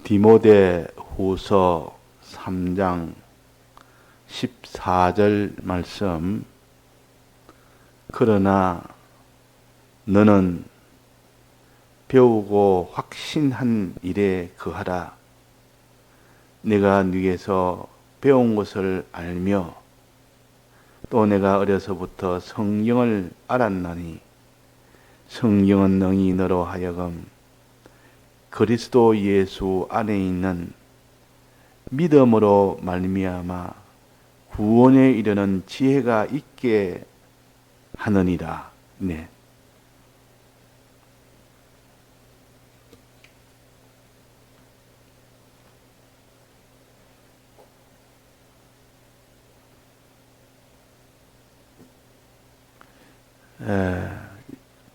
디모데후서 3장 14절 말씀. 그러나 너는 배우고 확신한 일에 거하라. 내가 네게서 배운 것을 알며 또 내가 어려서부터 성경을 알았나니 성경은 능히 너로 하여금 그리스도 예수 안에 있는 믿음으로 말미암아 구원에 이르는 지혜가 있게 하느니라. 네.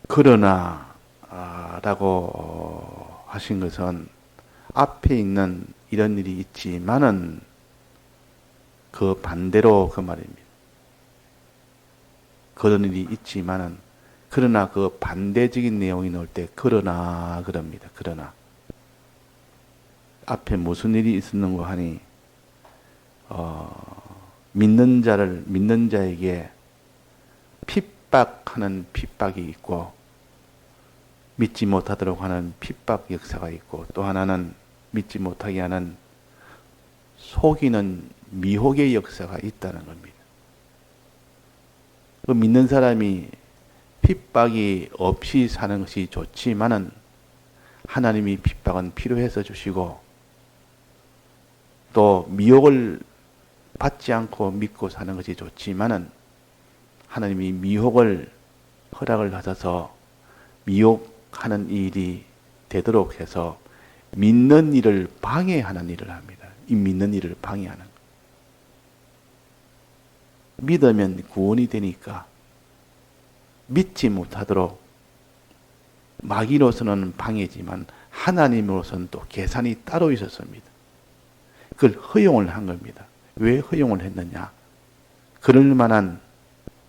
그러나 라고 하신 것은 앞에 있는 이런 일이 있지만은 그 반대로 그 말입니다. 그런 일이 있지만은 그러나 그 반대적인 내용이 나올 때 그러나 그럽니다. 그러나 앞에 무슨 일이 있었는고 하니 믿는 자에게 핍박하는 핍박이 있고 믿지 못하도록 하는 핍박 역사가 있고 또 하나는 믿지 못하게 하는 속이는 미혹의 역사가 있다는 겁니다. 그 믿는 사람이 핍박이 없이 사는 것이 좋지만은 하나님이 핍박은 필요해서 주시고 또 미혹을 받지 않고 믿고 사는 것이 좋지만은 하나님이 미혹을 허락을 하셔서 미혹하는 일이 되도록 해서 믿는 일을 방해하는 일을 합니다. 이 믿는 일을 방해하는 것. 믿으면 구원이 되니까 믿지 못하도록 마귀로서는 방해지만 하나님으로서는 또 계산이 따로 있었습니다. 그걸 허용을 한 겁니다. 왜 허용을 했느냐? 그럴 만한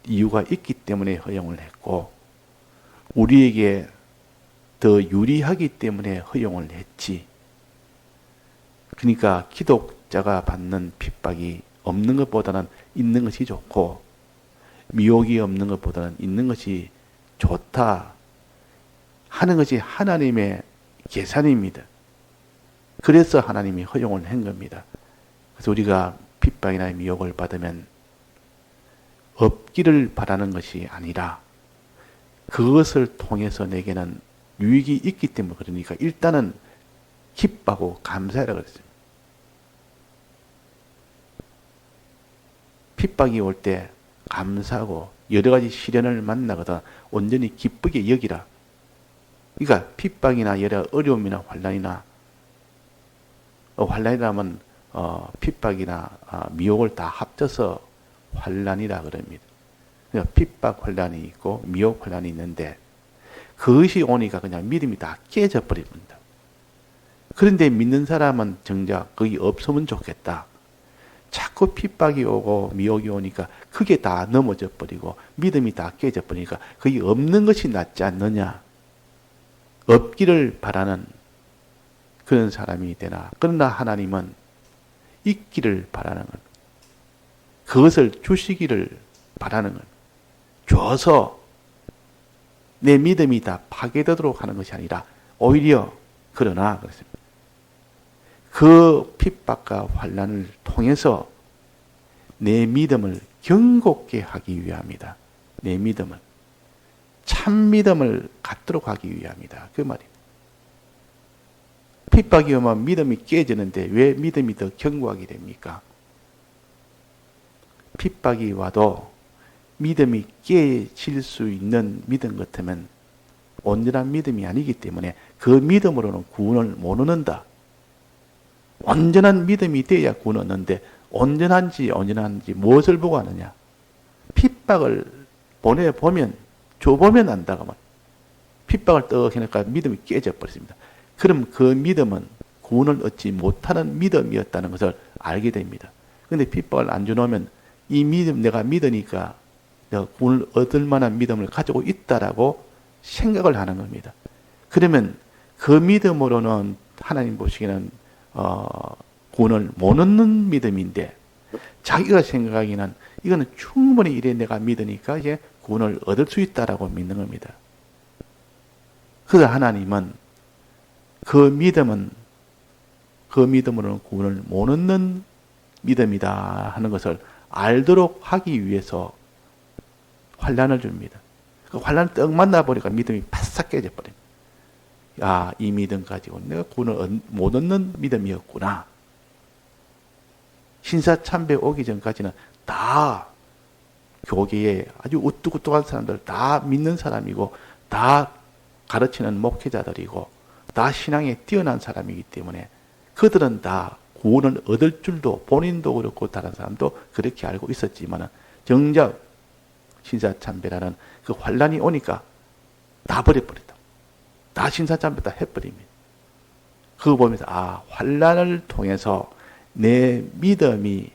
이유가 있기 때문에 허용을 했고 우리에게 더 유리하기 때문에 허용을 했지. 그러니까 기독자가 받는 핍박이 없는 것보다는 있는 것이 좋고 미혹이 없는 것보다는 있는 것이 좋다 하는 것이 하나님의 계산입니다. 그래서 하나님이 허용을 한 겁니다. 그래서 우리가 핍박이나 미혹을 받으면 없기를 바라는 것이 아니라 그것을 통해서 내게는 유익이 있기 때문에 그러니까 일단은 기뻐하고 감사하라 그랬습니다. 핍박이 올 때 감사하고 여러 가지 시련을 만나거든 온전히 기쁘게 여기라. 그러니까 핍박이나 여러 어려움이나 환난이라면 핍박이나 미혹을 다 합쳐서 환난이라 그럽니다. 그러니까 핍박 환난이 있고 미혹 환난이 있는데 그것이 오니까 그냥 믿음이 다 깨져 버립니다. 그런데 믿는 사람은 정작 거기 없으면 좋겠다. 자꾸 핍박이 오고 미혹이 오니까 그게 다 넘어져 버리고 믿음이 다 깨져 버리니까 거기 없는 것이 낫지 않느냐. 없기를 바라는 그런 사람이 되나. 그러나 하나님은 있기를 바라는 것. 그것을 주시기를 바라는 것. 줘서 내 믿음이 다 파괴되도록 하는 것이 아니라 오히려 그러나 그렇습니다. 그 핍박과 환난을 통해서 내 믿음을 견고케 하기 위함이다. 내 믿음을 참 믿음을 갖도록 하기 위함이다. 그 말입니다. 핍박이 오면 믿음이 깨지는데 왜 믿음이 더 견고하게 됩니까? 핍박이 와도 믿음이 깨질 수 있는 믿음 같으면 온전한 믿음이 아니기 때문에 그 믿음으로는 구원을 못 얻는다. 온전한 믿음이 돼야 구원 얻는데 온전한지 무엇을 보고 하느냐? 핍박을 줘보면 안다가 핍박을 떡 해니까 믿음이 깨져버렸습니다. 그럼 그 믿음은 구원을 얻지 못하는 믿음이었다는 것을 알게 됩니다. 그런데 핍박을 안 주놓으면 이 믿음 내가 믿으니까 내가 구원을 얻을 만한 믿음을 가지고 있다라고 생각을 하는 겁니다. 그러면 그 믿음으로는 하나님 보시기에는 구원을 못 얻는 믿음인데 자기가 생각하기는 이거는 충분히 이래 내가 믿으니까 이제 구원을 얻을 수 있다라고 믿는 겁니다. 그래서 하나님은 그 믿음으로는 구원을 못 얻는 믿음이다 하는 것을 알도록 하기 위해서 환난을 줍니다. 그 환난을 떡 만나보니까 믿음이 바싹 깨져버립니다. 야, 이 믿음 가지고 내가 구원을 못 얻는 믿음이었구나. 신사참배 오기 전까지는 다 교계에 아주 우뚝우뚝한 사람들, 다 믿는 사람이고 다 가르치는 목회자들이고 다 신앙에 뛰어난 사람이기 때문에 그들은 다 구원을 얻을 줄도 본인도 그렇고 다른 사람도 그렇게 알고 있었지만 정작 신사참배라는 그 환난이 오니까 다 버려버렸다. 다 신사참배 다 해버립니다. 그거 보면서 환난을 통해서 내 믿음이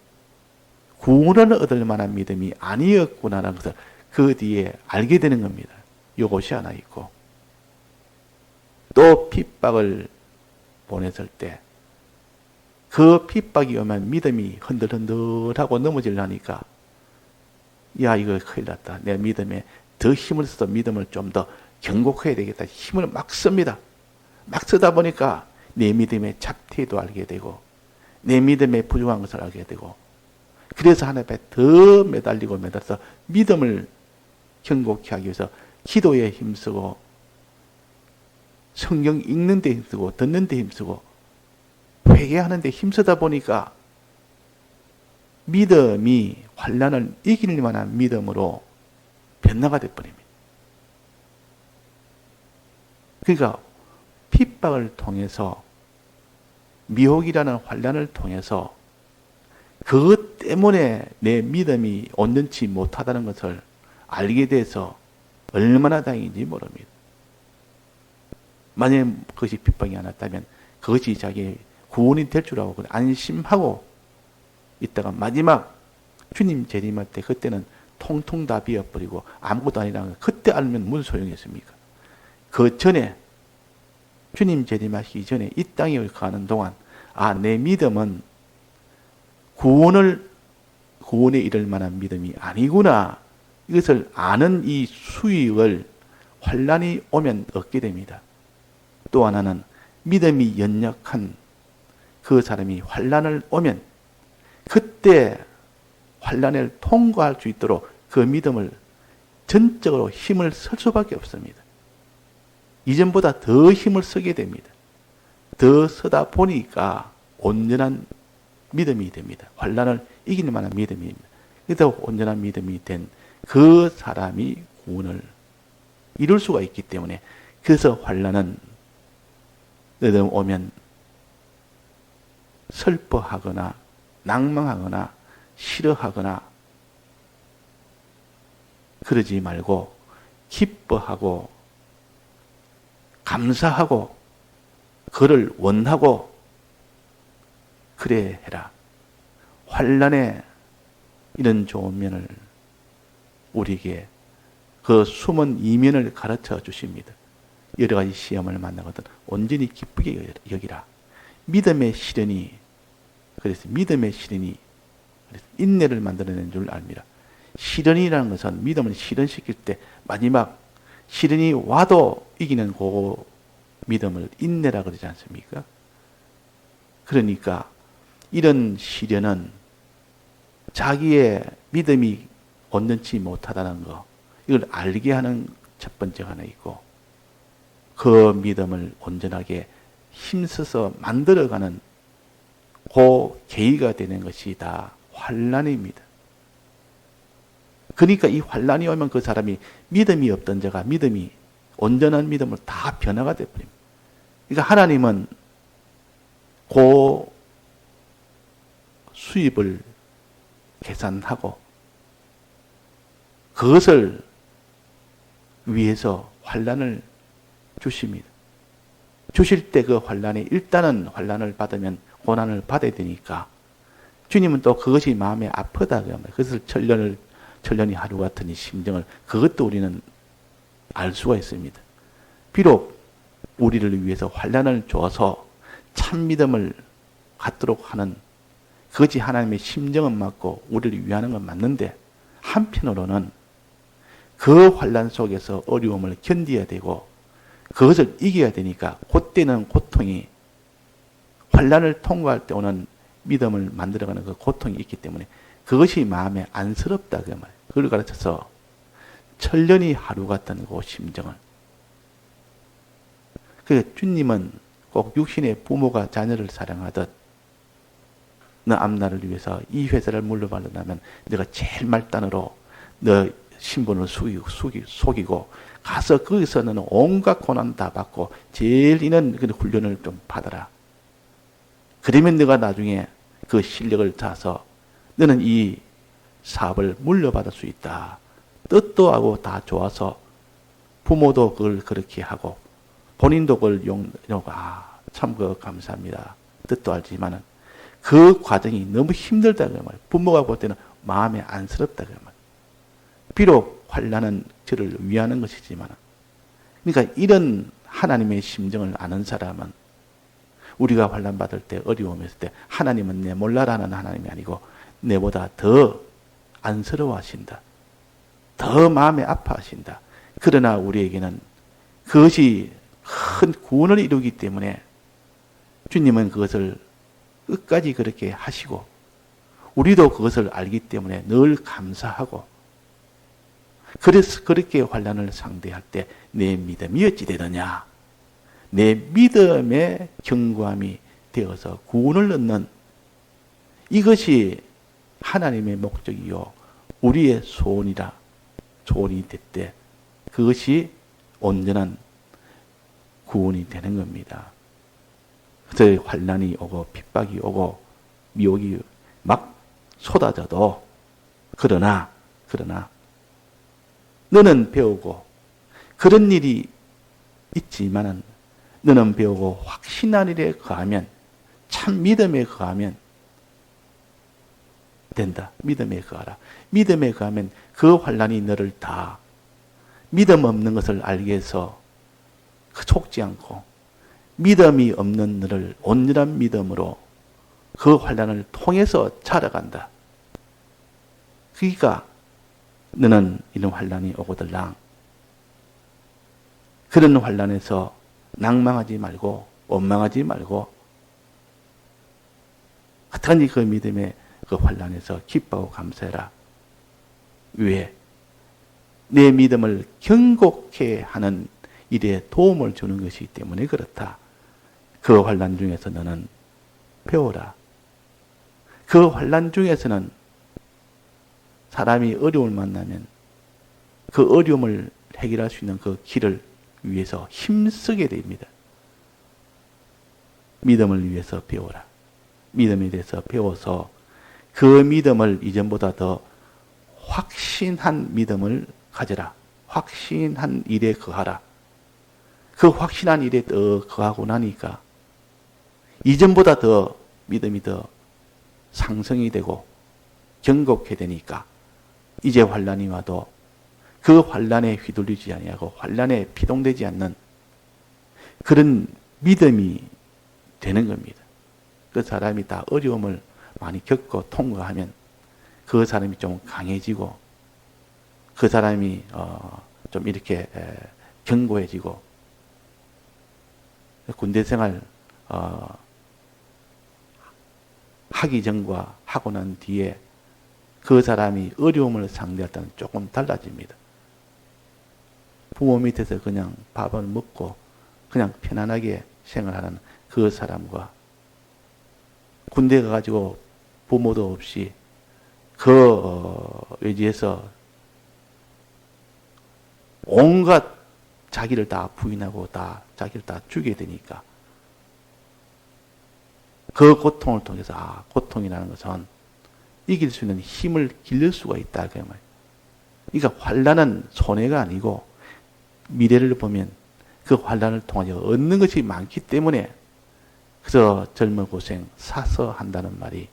구원을 얻을 만한 믿음이 아니었구나라는 것을 그 뒤에 알게 되는 겁니다. 이것이 하나 있고 또 핍박을 보냈을 때 그 핍박이 오면 믿음이 흔들흔들하고 넘어지려니까 야 이거 큰일 났다. 내 믿음에 더 힘을 써서 믿음을 좀 더 견고해야 되겠다. 힘을 막 씁니다. 막 쓰다 보니까 내 믿음의 잡티도 알게 되고 내 믿음의 부족한 것을 알게 되고 그래서 하나님 앞에 더 매달려서 믿음을 견고히 하기 위해서 기도에 힘쓰고 성경 읽는 데 힘쓰고 듣는 데 힘쓰고 회개하는 데 힘쓰다 보니까 믿음이 환난을 이길 만한 믿음으로 변화가 되어버립니다. 그러니까 핍박을 통해서 미혹이라는 환난을 통해서 그것 때문에 내 믿음이 온전치 못하다는 것을 알게 돼서 얼마나 다행인지 모릅니다. 만약에 그것이 핍박이 안 왔다면 그것이 자기의 구원이 될 줄 알고 안심하고 있다가 마지막 주님 재림할 때 그때는 통통 다 비어버리고 아무것도 아니라는 거 그때 알면 무슨 소용이 있습니까? 그 전에 주님 재림하시기 전에 이 땅에 가는 동안 내 믿음은 구원에 이를 만한 믿음이 아니구나. 이것을 아는 이 수익을 환난이 오면 얻게 됩니다. 또 하나는 믿음이 연약한 그 사람이 환난을 오면 그때 환난을 통과할 수 있도록 그 믿음을 전적으로 힘을 쓸 수밖에 없습니다. 이전보다 더 힘을 쓰게 됩니다. 더 쓰다 보니까 온전한 믿음이 됩니다. 환난을 이길 만한 믿음입니다. 그래서 온전한 믿음이 된 그 사람이 구원을 이룰 수가 있기 때문에 그래서 환난은 오면 슬퍼하거나 낭망하거나 싫어하거나 그러지 말고 기뻐하고 감사하고 그를 원하고 그래 해라. 환난에 이런 좋은 면을 우리에게 그 숨은 이면을 가르쳐 주십니다. 여러 가지 시험을 만나거든 온전히 기쁘게 여기라. 믿음의 시련이 그래서 믿음의 시련이 인내를 만들어낸 줄 압니다. 시련이라는 것은 믿음을 실현시킬 때 마지막 시련이 와도 이기는 그 믿음을 인내라 그러지 않습니까? 그러니까 이런 시련은 자기의 믿음이 온전치 못하다는 거 이걸 알게 하는 첫 번째가 하나 있고 그 믿음을 온전하게 힘써서 만들어가는 그 계기가 되는 것이 다 환난입니다. 그러니까 이 환난이 오면 그 사람이 믿음이 없던 자가 믿음이 온전한 믿음으로 다 변화가 되어버립니다. 그러니까 하나님은 그 수입을 계산하고 그것을 위해서 환난을 주십니다. 주실 때 그 환난이 일단은 환난을 받으면 고난을 받아야 되니까 주님은 또 그것이 마음에 아프다 그것을 천년이 하루 같은 이 심정을 그것도 우리는 알 수가 있습니다. 비록 우리를 위해서 환난을 줘서 참 믿음을 갖도록 하는 그것이 하나님의 심정은 맞고 우리를 위하는 건 맞는데 한편으로는 그 환난 속에서 어려움을 견뎌야 되고 그것을 이겨야 되니까 그때는 고통이 환난을 통과할 때 오는 믿음을 만들어가는 그 고통이 있기 때문에 그것이 마음에 안쓰럽다 그 말. 그걸 가르쳐서 천년이 하루 같다는 그 심정을. 그 주님은 꼭 육신의 부모가 자녀를 사랑하듯 너 앞날을 위해서 이 회사를 물러받는다면 네가 제일 말단으로 너 신분을 속이고 가서 거기서 너는 온갖 고난 다 받고 제일 있는 그 훈련을 좀 받아라. 그러면 네가 나중에 그 실력을 다서 너는 이 사업을 물려받을 수 있다. 뜻도 하고 다 좋아서 부모도 그걸 그렇게 하고 본인도 그걸 참 감사합니다. 뜻도 알지만은 그 과정이 너무 힘들다 그 말. 부모가 볼 때는 마음에 안쓰럽다 그 말. 비록 환난은 저를 위하는 것이지만, 그러니까 이런 하나님의 심정을 아는 사람은 우리가 환난 받을 때 어려움이 있을 때 하나님은 내 몰라라는 하나님이 아니고 내보다 더 안쓰러워하신다. 더 마음에 아파하신다. 그러나 우리에게는 그것이 큰 구원을 이루기 때문에 주님은 그것을 끝까지 그렇게 하시고 우리도 그것을 알기 때문에 늘 감사하고 그래서 그렇게 환난을 상대할 때 내 믿음이 어찌 되느냐. 내 믿음의 견고함이 되어서 구원을 얻는 이것이 하나님의 목적이요 우리의 소원이 될 때 그것이 온전한 구원이 되는 겁니다. 그래서 환난이 오고 핍박이 오고 미혹이 막 쏟아져도 그러나 너는 배우고 그런 일이 있지만은 너는 배우고 확신한 일에 거하면 참 믿음에 거하면 된다. 믿음에 거하라. 믿음에 거하면 그 환난이 너를 다 믿음 없는 것을 알게 해서 속지 않고 믿음이 없는 너를 온전한 믿음으로 그 환난을 통해서 자라간다. 그러니까 너는 이런 환난이 오거들랑 그런 환난에서 낭망하지 말고 원망하지 말고 어떠한지 그 믿음의 그 환난에서 기뻐하고 감사해라. 왜? 내 믿음을 견고케 하는 일에 도움을 주는 것이기 때문에 그렇다. 그 환난 중에서 너는 배워라. 그 환난 중에서는 사람이 어려움을 만나면 그 어려움을 해결할 수 있는 그 길을 위해서 힘쓰게 됩니다. 믿음을 위해서 배워라. 믿음에 대해서 배워서 그 믿음을 이전보다 더 확신한 믿음을 가져라. 확신한 일에 거하라. 그 확신한 일에 더 거하고 나니까 이전보다 더 믿음이 더 상승이 되고 견고하게 되니까 이제 환난이 와도 그 환난에 휘둘리지 아니하고 환난에 피동되지 않는 그런 믿음이 되는 겁니다. 그 사람이 다 어려움을 많이 겪고 통과하면 그 사람이 좀 강해지고 그 사람이 좀 이렇게 견고해지고 군대 생활 하기 전과 하고 난 뒤에 그 사람이 어려움을 상대할 때는 조금 달라집니다. 부모 밑에서 그냥 밥을 먹고 그냥 편안하게 생활하는 그 사람과 군대 가가지고 부모도 없이 그 외지에서 온갖 자기를 다 부인하고 다 자기를 다 죽게 되니까 그 고통을 통해서 고통이라는 것은 이길 수 있는 힘을 길릴 수가 있다 그 말. 그러니까 환난은 손해가 아니고 미래를 보면 그 환난을 통하여 얻는 것이 많기 때문에 그래서 젊어 고생 사서 한다는 말이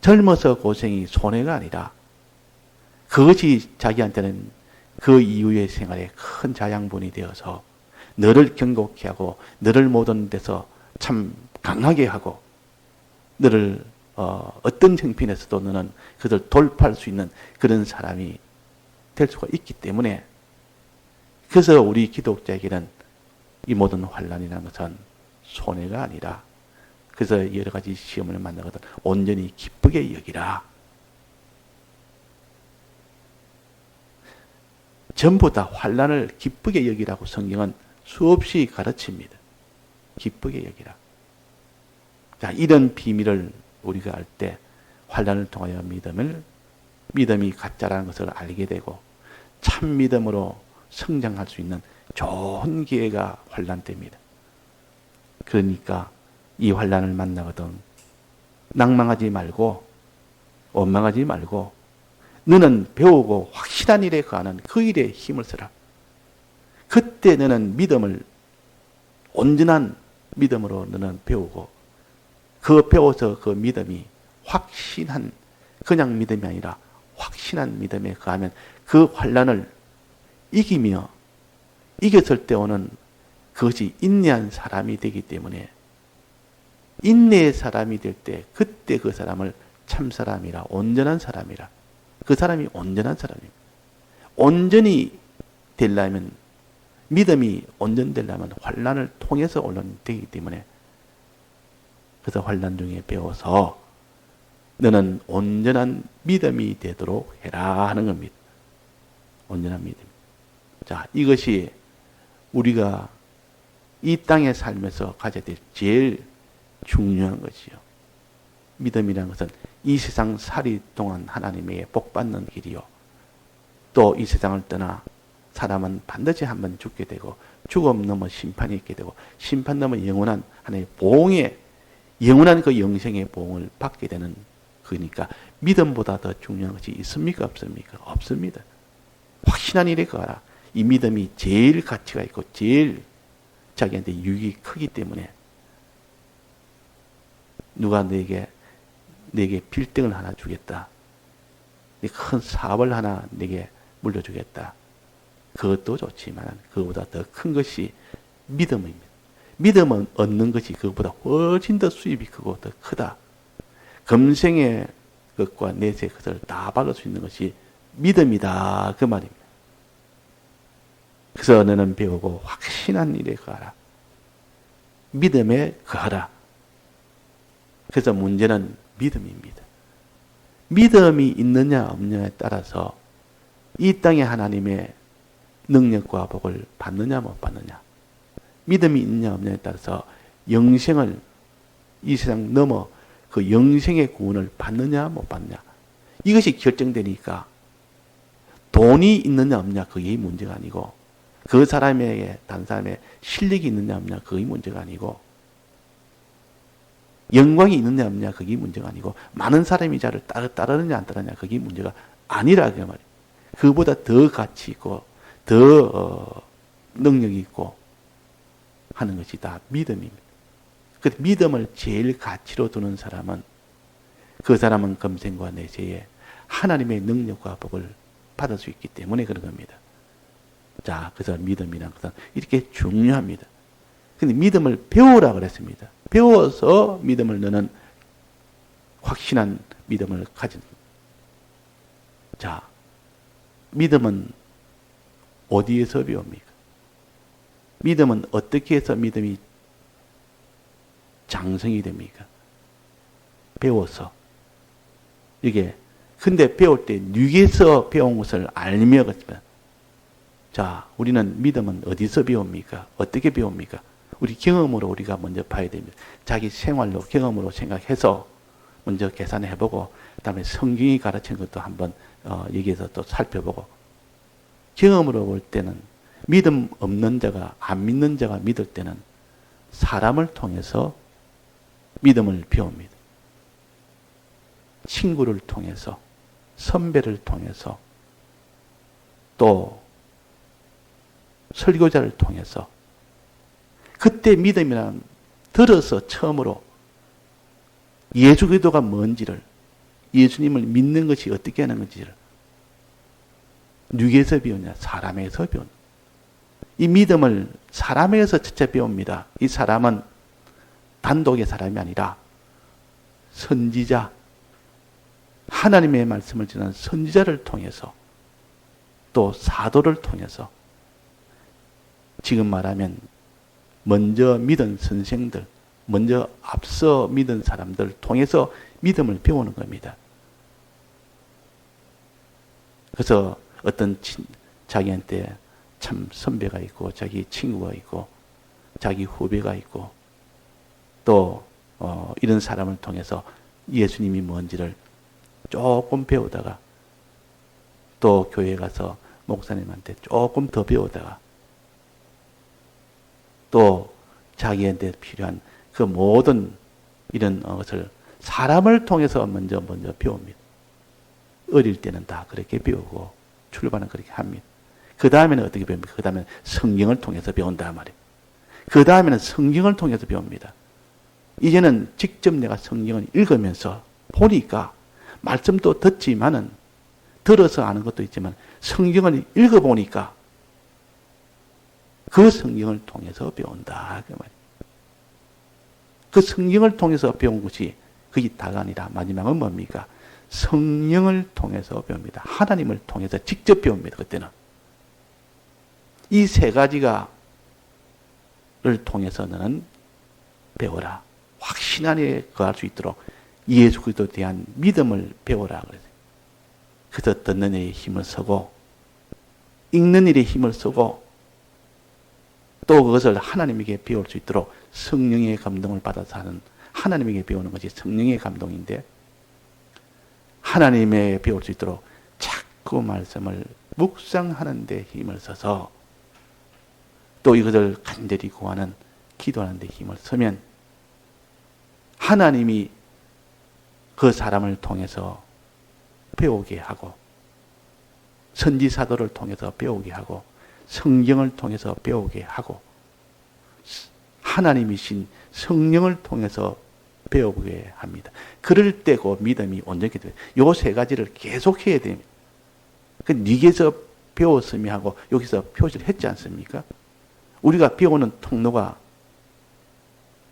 젊어서 고생이 손해가 아니라 그것이 자기한테는 그 이후의 생활에 큰 자양분이 되어서 너를 견고케 하고 너를 모든 데서 참 강하게 하고 너를 어떤 형편에서도 너는 그들 돌파할 수 있는 그런 사람이 될 수가 있기 때문에 그래서 우리 기독자에게는 이 모든 환난이라는 것은 손해가 아니라 그래서 여러 가지 시험을 만나거든 온전히 기쁘게 여기라. 전부 다 환난을 기쁘게 여기라고 성경은 수없이 가르칩니다. 기쁘게 여기라. 자, 이런 비밀을 우리가 알 때 환난을 통하여 믿음이 가짜라는 것을 알게 되고 참 믿음으로 성장할 수 있는 좋은 기회가 환난 때입니다. 그러니까 이 환난을 만나거든 낭망하지 말고 원망하지 말고 너는 배우고 확실한 일에 거하는 그 일에 힘을 써라. 그때 너는 믿음을 온전한 믿음으로 너는 배우고 그 배워서 그 믿음이 확신한 그냥 믿음이 아니라 확신한 믿음에 거하면 그 환난을 이기며 이겼을 때 오는 그것이 인내한 사람이 되기 때문에 인내의 사람이 될 때 그때 그 사람을 참 사람이라 온전한 사람이라 그 사람이 온전한 사람입니다. 온전히 되려면 믿음이 온전되려면 환난을 통해서 되기 때문에 그래서 환난 중에 배워서 너는 온전한 믿음이 되도록 해라 하는 겁니다. 온전한 믿음. 자, 이것이 우리가 이 땅에 살면서 가져야 될 제일 중요한 것이요. 믿음이라는 것은 이 세상 살이 동안 하나님에게 복받는 길이요. 또 이 세상을 떠나 사람은 반드시 한번 죽게 되고 죽음 넘어 심판이 있게 되고 심판 넘어 영원한 하나님의 보응에 영원한 그 영생의 보응을 받게 되는 그러니까 믿음보다 더 중요한 것이 있습니까? 없습니까? 없습니다. 확신한 일에 거하라. 이 믿음이 제일 가치가 있고 제일 자기한테 유익이 크기 때문에 누가 내게 빌딩을 하나 주겠다. 큰 사업을 하나 내게 물려주겠다. 그것도 좋지만 그것보다 더 큰 것이 믿음입니다. 믿음은 얻는 것이 그것보다 훨씬 더 수입이 크고 더 크다. 금생의 것과 내세의 것을 다 받을 수 있는 것이 믿음이다. 그 말입니다. 그래서 너는 배우고 확신한 일에 거하라. 믿음에 거하라. 그래서 문제는 믿음입니다. 믿음이 있느냐 없느냐에 따라서 이 땅에 하나님의 능력과 복을 받느냐 못 받느냐, 믿음이 있느냐 없느냐에 따라서 영생을 이 세상 넘어 그 영생의 구원을 받느냐 못 받느냐, 이것이 결정되니까 돈이 있느냐 없느냐 그게 문제가 아니고, 그 사람에게 다른 사람의 실력이 있느냐 없느냐 그게 문제가 아니고, 영광이 있느냐 없느냐 그게 문제가 아니고, 많은 사람이 자를 따르느냐 안 따르느냐 그게 문제가 아니라 그 말이에요. 그보다 더 가치 있고 더 능력이 있고 하는 것이 다 믿음입니다. 그 믿음을 제일 가치로 두는 사람은 그 사람은 금생과 내세에 하나님의 능력과 복을 받을 수 있기 때문에 그런 겁니다. 자, 그래서 믿음이란 것은 이렇게 중요합니다. 근데 믿음을 배우라 그랬습니다. 배워서 믿음을 너는 확신한 믿음을 가진. 자, 믿음은 어디에서 배웁니까? 믿음은 어떻게 해서 믿음이 장성이 됩니까? 배워서. 이게 근데 배울 때 뉘에서 배운 것을 알며 그렇지만, 자, 우리는 믿음은 어디서 배웁니까? 어떻게 배웁니까? 우리 경험으로 우리가 먼저 봐야 됩니다. 자기 생활로 경험으로 생각해서 먼저 계산해보고, 그 다음에 성경이 가르치는 것도 한번 여기에서 또 살펴보고, 경험으로 볼 때는 믿음 없는 자가, 안 믿는 자가 믿을 때는 사람을 통해서 믿음을 배웁니다. 친구를 통해서, 선배를 통해서, 또 설교자를 통해서, 그때 믿음이란 들어서 처음으로 예수 그리스도가 뭔지를, 예수님을 믿는 것이 어떻게 하는 건지를 누구에서 배우냐? 사람에서 배우는. 이 믿음을 사람에서 첫째 배웁니다. 이 사람은 단독의 사람이 아니라 선지자, 하나님의 말씀을 전하는 선지자를 통해서 또 사도를 통해서 지금 말하면 먼저 믿은 선생들, 먼저 앞서 믿은 사람들 통해서 믿음을 배우는 겁니다. 그래서 어떤 자기한테 참 선배가 있고 자기 친구가 있고 자기 후배가 있고 또 이런 사람을 통해서 예수님이 뭔지를 조금 배우다가 또 교회에 가서 목사님한테 조금 더 배우다가 또 자기한테 필요한 그 모든 이런 것을 사람을 통해서 먼저 배웁니다. 어릴 때는 다 그렇게 배우고 출발은 그렇게 합니다. 그 다음에는 어떻게 배웁니까? 그 다음에는 성경을 통해서 배운단 말이에요. 그 다음에는 성경을 통해서 배웁니다. 이제는 직접 내가 성경을 읽으면서 보니까 말씀도 듣지만은 들어서 아는 것도 있지만 성경을 읽어보니까 그 성경을 통해서 배운다. 그 성경을 통해서 배운 것이 그게 다가 아니라 마지막은 뭡니까? 성령을 통해서 배웁니다. 하나님을 통해서 직접 배웁니다. 그때는. 이 세 가지를 통해서 너는 배워라. 확신 안에 거할 수 있도록 예수 그리스도에 대한 믿음을 배워라. 그래서 듣는 일에 힘을 쓰고 읽는 일에 힘을 쓰고 또 그것을 하나님에게 배울 수 있도록 성령의 감동을 받아서 하는 하나님에게 배우는 것이 성령의 감동인데 하나님의 배울 수 있도록 자꾸 말씀을 묵상하는 데 힘을 써서 또 이것을 간절히 구하는 기도하는 데 힘을 쓰면 하나님이 그 사람을 통해서 배우게 하고 선지사도를 통해서 배우게 하고 성경을 통해서 배우게 하고 하나님이신 성령을 통해서 배우게 합니다. 그럴 때고 믿음이 온전히 돼요. 요 세 가지를 계속 해야 됩니다. 그 니게서 배웠으면 하고 여기서 표시를 했지 않습니까? 우리가 배우는 통로가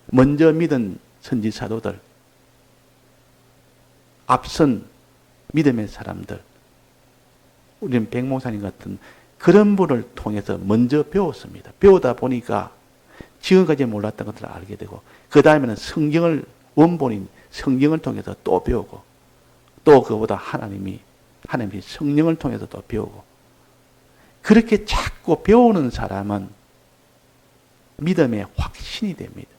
먼저 믿은 선지사도들, 앞선 믿음의 사람들, 우리는 백목사님 같은 그런 분을 통해서 먼저 배웠습니다. 배우다 보니까 지금까지 몰랐던 것들을 알게 되고 그 다음에는 성경을 원본인 성경을 통해서 또 배우고 또 그보다 하나님이 성령을 통해서 또 배우고 그렇게 자꾸 배우는 사람은 믿음의 확신이 됩니다.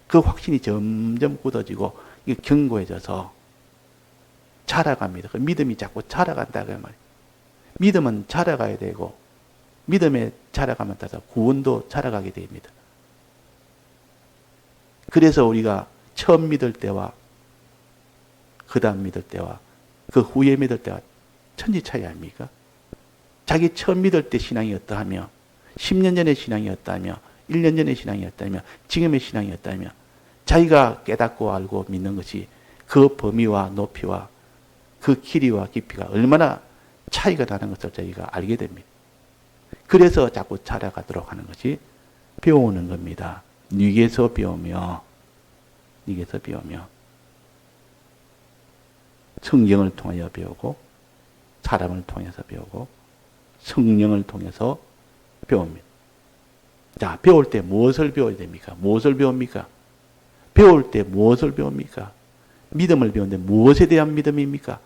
그 확신이 점점 굳어지고 견고해져서 자라갑니다. 그 믿음이 자꾸 자라간다 그 말이에요. 믿음은 자라가야 되고 믿음에 자라가면 따라서 구원도 자라가게 됩니다. 그래서 우리가 처음 믿을 때와 그 다음 믿을 때와 그 후에 믿을 때와 천지 차이 아닙니까? 자기 처음 믿을 때 신앙이 어떠하며 10년 전의 신앙이 어떠하며 1년 전의 신앙이 어떠하며 지금의 신앙이 어떠하며 자기가 깨닫고 알고 믿는 것이 그 범위와 높이와 그 길이와 깊이가 얼마나 차이가 나는 것을 저희가 알게 됩니다. 그래서 자꾸 자라가도록 하는 것이 배우는 겁니다. 니게서 배우며 성경을 통하여 배우고 사람을 통해서 배우고 성령을 통해서 배웁니다. 자, 배울 때 무엇을 배워야 됩니까? 무엇을 배웁니까? 배울 때 무엇을 배웁니까? 믿음을 배우는데 무엇에 대한 믿음입니까?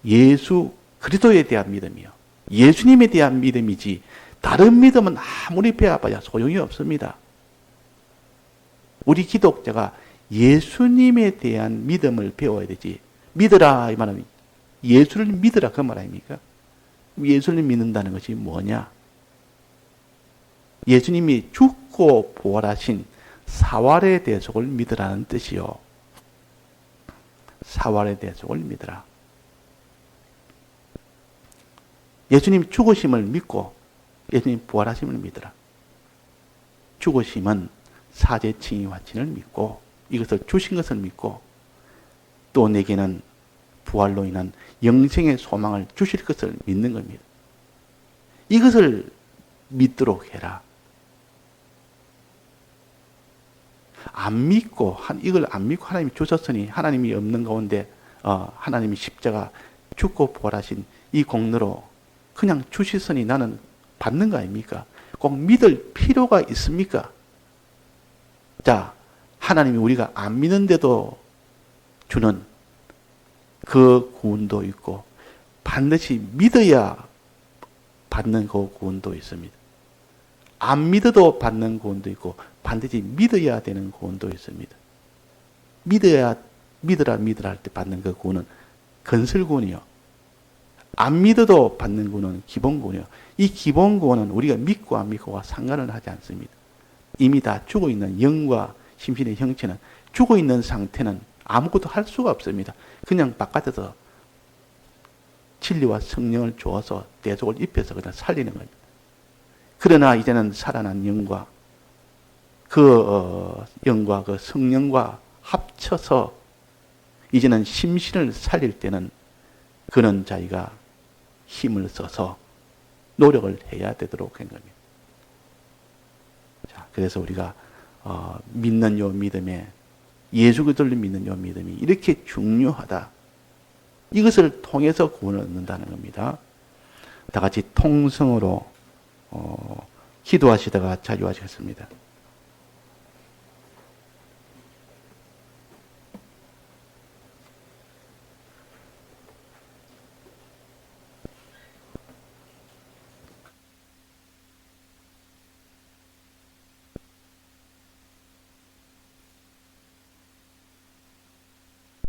예수 그리스도에 대한 믿음이요. 예수님에 대한 믿음이지 다른 믿음은 아무리 배워봐야 소용이 없습니다. 우리 기독자가 예수님에 대한 믿음을 배워야 되지. 믿으라 이 말은 예수를 믿으라 그 말 아닙니까? 예수를 믿는다는 것이 뭐냐? 예수님이 죽고 부활하신 사활의 대속을 믿으라는 뜻이요. 사활의 대속을 믿으라. 예수님 죽으심을 믿고 예수님 부활하심을 믿으라. 죽으심은 사제 칭의 화친을 믿고 이것을 주신 것을 믿고 또 내게는 부활로 인한 영생의 소망을 주실 것을 믿는 겁니다. 이것을 믿도록 해라. 안 믿고 이걸 안 믿고 하나님이 주셨으니 하나님이 없는 가운데 하나님이 십자가 죽고 부활하신 이 공로로 그냥 주시으니 나는 받는 거 아닙니까? 꼭 믿을 필요가 있습니까? 자, 하나님이 우리가 안 믿는데도 주는 그 구원도 있고 반드시 믿어야 받는 그 구원도 있습니다. 안 믿어도 받는 구원도 있고 반드시 믿어야 되는 구원도 있습니다. 믿으라 할 때 받는 그 구원은 건설 구원이요. 안 믿어도 받는 구원은 기본 구원이요. 이 기본 구원은 우리가 믿고 안 믿고와 상관을 하지 않습니다. 이미 다 죽어 있는 영과 심신의 형체는 죽어 있는 상태는 아무것도 할 수가 없습니다. 그냥 바깥에서 진리와 성령을 주어서 대속을 입혀서 그냥 살리는 겁니다. 그러나 이제는 살아난 영과 영과 그 성령과 합쳐서 이제는 심신을 살릴 때는 그는 자기가 힘을 써서 노력을 해야 되도록 한 겁니다. 자, 그래서 우리가 믿는 요 믿음에 예수 그리스도를 믿는 요 믿음이 이렇게 중요하다. 이것을 통해서 구원을 얻는다는 겁니다. 다 같이 통성으로 기도하시다가 자유하시겠습니다.